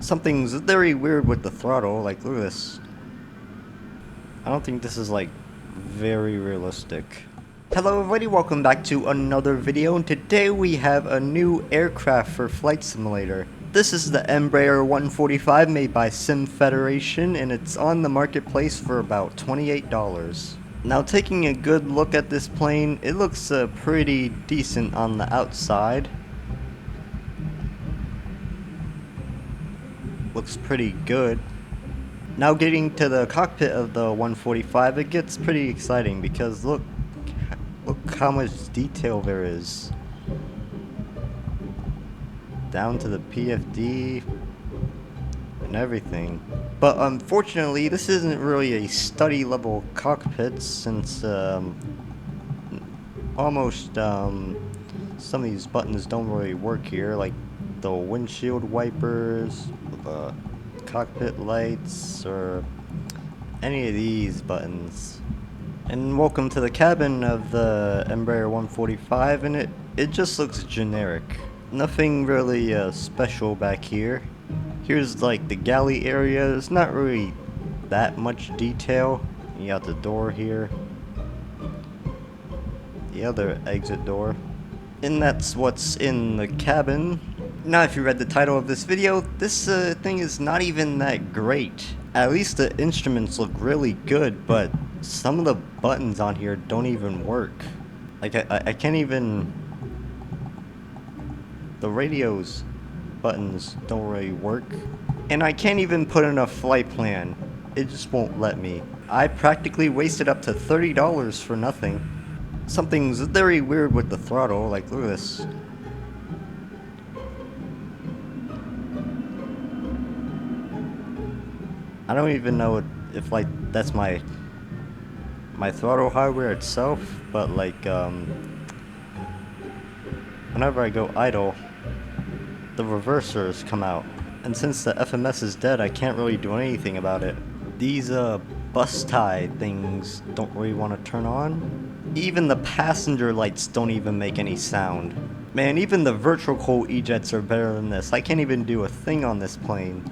Something's very weird with the throttle. Like, look at this. I don't think this is like very realistic. Hello everybody, welcome back to another video, and today we have a new aircraft for Flight Simulator. This is the ERJ-145 made by Sim Federation, and it's on the marketplace for about $28. Now, taking a good look at this plane, it looks pretty decent on the outside. Looks pretty good. Now getting to the cockpit of the 145, it gets pretty exciting because look how much detail there is. Down to the PFD and everything. But unfortunately, this isn't really a study level cockpit since almost some of these buttons don't really work here, like the windshield wipers, the cockpit lights, or any of these buttons. And welcome to the cabin of the ERJ-145, and it just looks generic. Nothing really special back here. Here's like the galley area. There's not really that much detail. You got the door here, the other exit door, and that's what's in the cabin. Now, if you read the title of this video, this thing is not even that great. At least the instruments look really good, but some of the buttons on here don't even work. Like, I can't even... The radio's buttons don't really work. And I can't even put in a flight plan. It just won't let me. I practically wasted up to $30 for nothing. Something's very weird with the throttle. Like, look at this. I don't even know if like that's my throttle hardware itself, but like whenever I go idle, the reversers come out, and since the FMS is dead, I can't really do anything about it. These bus tie things don't really want to turn on. Even the passenger lights don't even make any sound. Man, even the virtual cool E-jets are better than this. I can't even do a thing on this plane.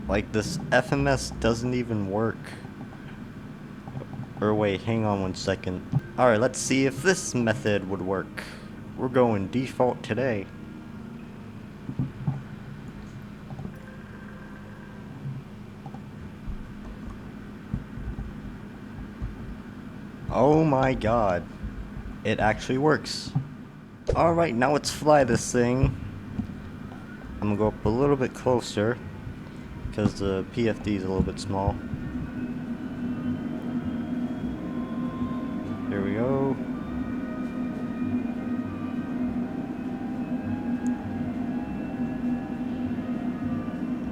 Like, this FMS doesn't even work. Or wait, hang on one second. Alright, let's see if this method would work. We're going default today. Oh my god. It actually works. Alright, now let's fly this thing. I'm gonna go up a little bit closer, because the PFD is a little bit small. Here we go.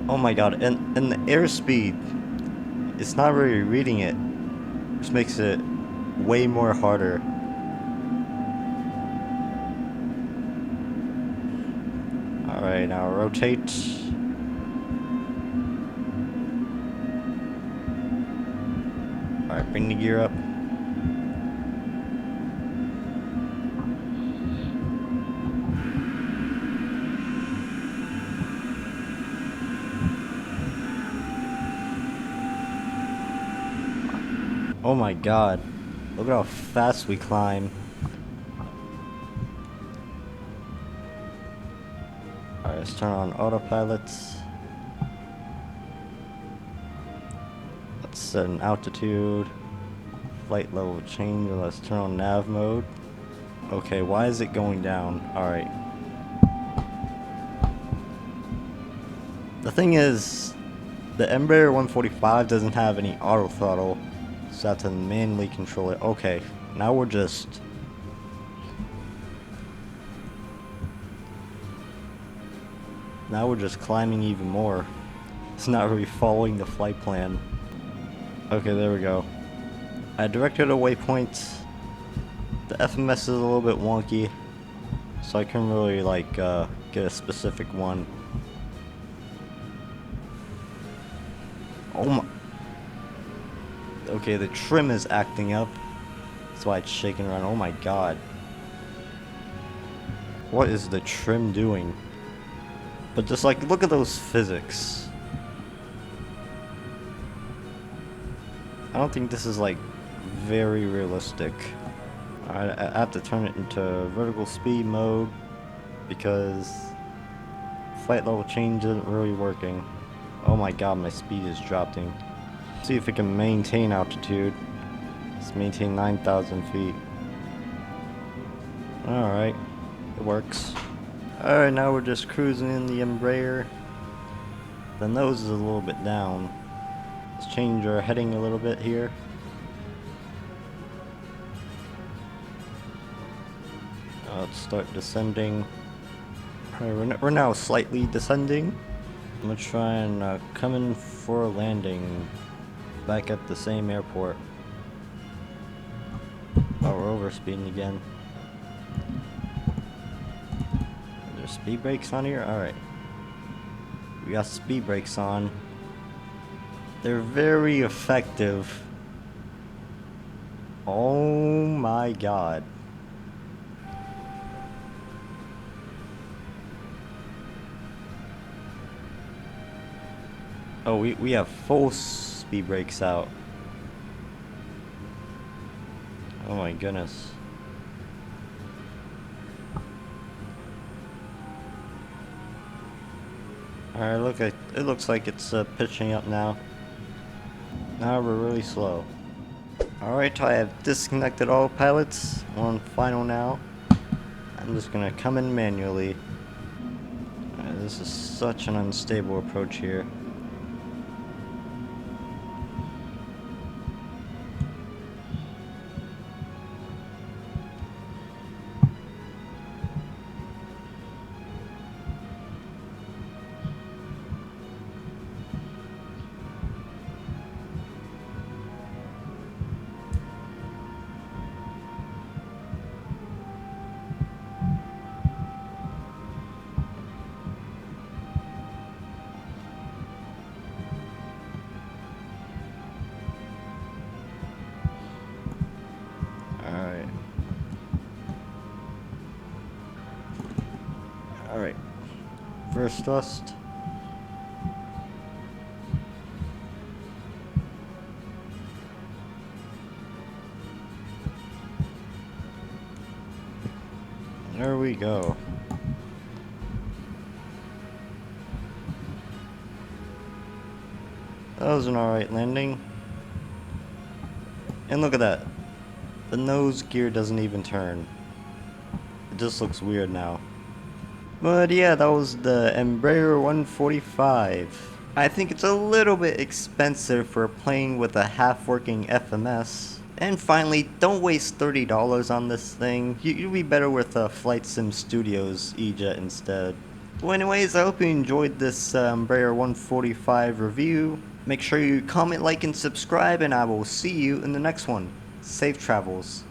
Oh my god, and the airspeed, it's not really reading it, which makes it way more harder. Alright, now rotate. Alright, bring the gear up. Oh my god. Look at how fast we climb. Alright, let's turn on autopilot. Let's set an altitude. Flight level change. Let's turn on nav mode. Okay, why is it going down? Alright. The thing is, the ERJ-145 doesn't have any auto throttle, so I have to manually control it. Okay, now we're just... Now we're just climbing even more. It's not really following the flight plan. Okay, there we go. I directed a waypoint. The FMS is a little bit wonky, so I couldn't really like get a specific one. Oh my... Okay, the trim is acting up. That's why it's shaking around. Oh my god. What is the trim doing? But just like, look at those physics. I don't think this is like very realistic. Alright, I have to turn it into vertical speed mode because flight level change isn't really working. Oh my god, my speed is dropping. See if it can maintain altitude. Let's maintain 9,000 feet. Alright, it works. Alright, now we're just cruising in the Embraer. The nose is a little bit down. Let's change our heading a little bit here. Let's start descending. Alright, we're now slightly descending. I'm gonna try and come in for a landing back at the same airport. Oh, we're overspeeding again. Are there speed brakes on here? Alright. We got speed brakes on. They're very effective. Oh my god. Oh, we have full speed brakes out. Oh my goodness. Alright, look, it looks like it's pitching up now. Now we're really slow. Alright, I have disconnected all pilots. On final now. I'm just gonna come in manually. This is such an unstable approach here. Alright. First thrust. There we go. That was an alright landing. And look at that. The nose gear doesn't even turn. It just looks weird now. But yeah, that was the Embraer 145. I think it's a little bit expensive for a plane with a half-working FMS. And finally, don't waste $30 on this thing. You'd be better with Flight Sim Studios E-Jet instead. Well anyways, I hope you enjoyed this Embraer 145 review. Make sure you comment, like, and subscribe, and I will see you in the next one. Safe travels.